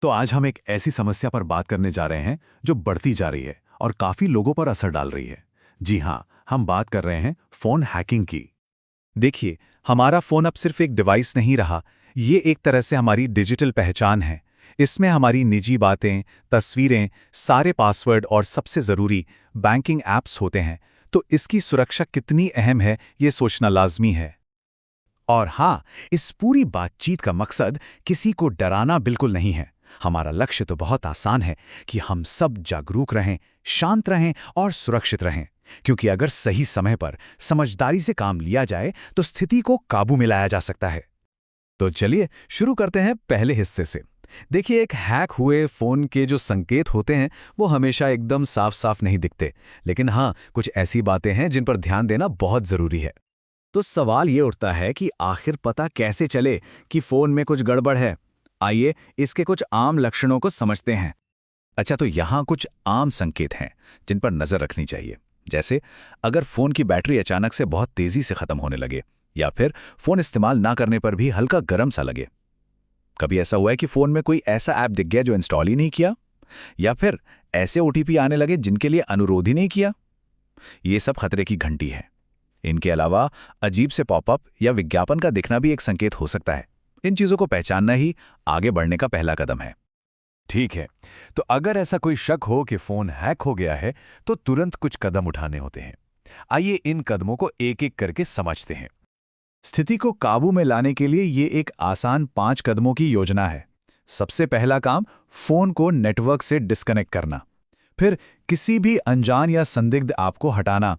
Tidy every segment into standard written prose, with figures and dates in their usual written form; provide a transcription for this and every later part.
तो आज हम एक ऐसी समस्या पर बात करने जा रहे हैं जो बढ़ती जा रही है और काफी लोगों पर असर डाल रही है। जी हाँ, हम बात कर रहे हैं फोन हैकिंग की। देखिए, हमारा फ़ोन अब सिर्फ एक डिवाइस नहीं रहा, ये एक तरह से हमारी डिजिटल पहचान है। इसमें हमारी निजी बातें, तस्वीरें, सारे पासवर्ड और सबसे ज़रूरी बैंकिंग ऐप्स होते हैं। तो इसकी सुरक्षा कितनी अहम है, ये सोचना लाज़मी है। और हाँ, इस पूरी बातचीत का मकसद किसी को डराना बिल्कुल नहीं है। हमारा लक्ष्य तो बहुत आसान है कि हम सब जागरूक रहें, शांत रहें और सुरक्षित रहें। क्योंकि अगर सही समय पर समझदारी से काम लिया जाए तो स्थिति को काबू में लाया जा सकता है। तो चलिए शुरू करते हैं पहले हिस्से से। देखिए, एक हैक हुए फ़ोन के जो संकेत होते हैं वो हमेशा एकदम साफ साफ नहीं दिखते, लेकिन हाँ, कुछ ऐसी बातें हैं जिन पर ध्यान देना बहुत ज़रूरी है। तो सवाल ये उठता है कि आखिर पता कैसे चले कि फ़ोन में कुछ गड़बड़ है। आइए इसके कुछ आम लक्षणों को समझते हैं। अच्छा, तो यहाँ कुछ आम संकेत हैं जिन पर नज़र रखनी चाहिए। जैसे अगर फ़ोन की बैटरी अचानक से बहुत तेज़ी से ख़त्म होने लगे, या फिर फ़ोन इस्तेमाल ना करने पर भी हल्का गर्म सा लगे। कभी ऐसा हुआ है कि फ़ोन में कोई ऐसा ऐप दिख गया जो इंस्टॉल ही नहीं किया, या फिर ऐसे ओटीपी आने लगे जिनके लिए अनुरोध ही नहीं किया। ये सब खतरे की घंटी है। इनके अलावा अजीब से पॉपअप या विज्ञापन का दिखना भी एक संकेत हो सकता है। इन चीज़ों को पहचानना ही आगे बढ़ने का पहला कदम है। ठीक है, तो अगर ऐसा कोई शक हो कि फोन हैक हो गया है तो तुरंत कुछ कदम उठाने होते हैं। आइए इन कदमों को एक एक करके समझते हैं। स्थिति को काबू में लाने के लिए ये एक आसान 5 कदमों की योजना है। सबसे पहला काम, फ़ोन को नेटवर्क से डिस्कनेक्ट करना। फिर किसी भी अनजान या संदिग्ध ऐप को हटाना।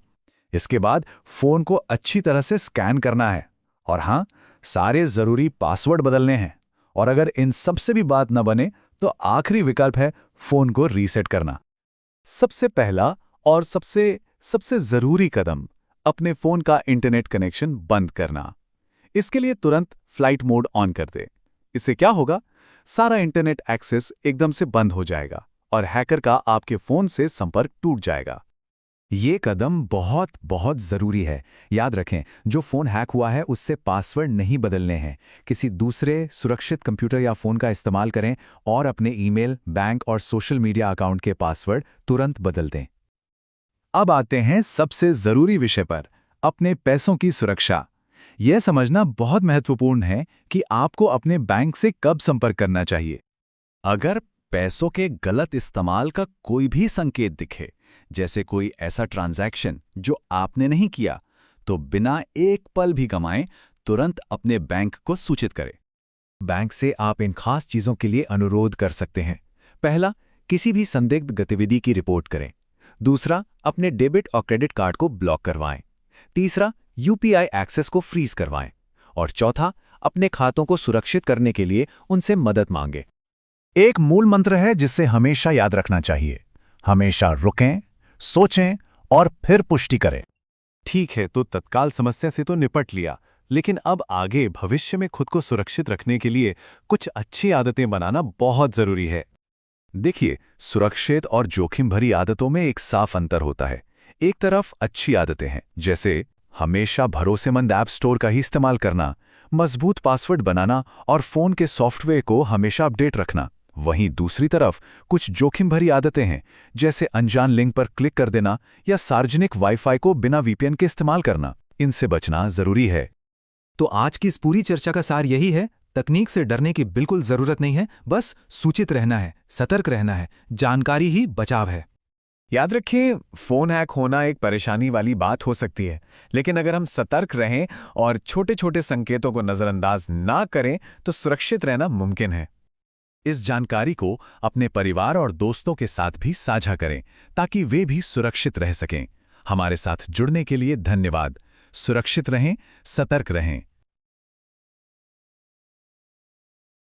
इसके बाद फ़ोन को अच्छी तरह से स्कैन करना है। और हाँ, सारे ज़रूरी पासवर्ड बदलने हैं। और अगर इन सब से भी बात न बने तो आखिरी विकल्प है फ़ोन को रीसेट करना। सबसे पहला और सबसे सबसे ज़रूरी कदम, अपने फ़ोन का इंटरनेट कनेक्शन बंद करना। इसके लिए तुरंत फ्लाइट मोड ऑन कर दे। इससे क्या होगा? सारा इंटरनेट एक्सेस एकदम से बंद हो जाएगा और हैकर का आपके फ़ोन से संपर्क टूट जाएगा। ये कदम बहुत बहुत ज़रूरी है। याद रखें, जो फ़ोन हैक हुआ है उससे पासवर्ड नहीं बदलने हैं। किसी दूसरे सुरक्षित कंप्यूटर या फ़ोन का इस्तेमाल करें और अपने ईमेल, बैंक और सोशल मीडिया अकाउंट के पासवर्ड तुरंत बदल दें। अब आते हैं सबसे ज़रूरी विषय पर, अपने पैसों की सुरक्षा। यह समझना बहुत महत्वपूर्ण है कि आपको अपने बैंक से कब संपर्क करना चाहिए। अगर पैसों के गलत इस्तेमाल का कोई भी संकेत दिखे, जैसे कोई ऐसा ट्रांजैक्शन जो आपने नहीं किया, तो बिना एक पल भी गंवाए तुरंत अपने बैंक को सूचित करें। बैंक से आप इन खास चीज़ों के लिए अनुरोध कर सकते हैं। पहला, किसी भी संदिग्ध गतिविधि की रिपोर्ट करें। दूसरा, अपने डेबिट और क्रेडिट कार्ड को ब्लॉक करवाएं। तीसरा, यूपीआई एक्सेस को फ्रीज करवाएं। और चौथा, अपने खातों को सुरक्षित करने के लिए उनसे मदद मांगें। एक मूल मंत्र है जिसे हमेशा याद रखना चाहिए: हमेशा रुकें, सोचें और फिर पुष्टि करें। ठीक है, तो तत्काल समस्या से तो निपट लिया, लेकिन अब आगे भविष्य में खुद को सुरक्षित रखने के लिए कुछ अच्छी आदतें बनाना बहुत जरूरी है। देखिए, सुरक्षित और जोखिम भरी आदतों में एक साफ अंतर होता है। एक तरफ अच्छी आदतें हैं, जैसे हमेशा भरोसेमंद ऐप स्टोर का ही इस्तेमाल करना, मजबूत पासवर्ड बनाना और फ़ोन के सॉफ्टवेयर को हमेशा अपडेट रखना। वहीं दूसरी तरफ कुछ जोखिम भरी आदतें हैं, जैसे अनजान लिंक पर क्लिक कर देना या सार्वजनिक वाईफाई को बिना वीपीएन के इस्तेमाल करना। इनसे बचना जरूरी है। तो आज की इस पूरी चर्चा का सार यही है, तकनीक से डरने की बिल्कुल जरूरत नहीं है, बस सूचित रहना है, सतर्क रहना है। जानकारी ही बचाव है। याद रखिए, फोन हैक होना एक परेशानी वाली बात हो सकती है, लेकिन अगर हम सतर्क रहें और छोटे छोटे संकेतों को नज़रअंदाज ना करें तो सुरक्षित रहना मुमकिन है। इस जानकारी को अपने परिवार और दोस्तों के साथ भी साझा करें ताकि वे भी सुरक्षित रह सकें। हमारे साथ जुड़ने के लिए धन्यवाद। सुरक्षित रहें, सतर्क रहें।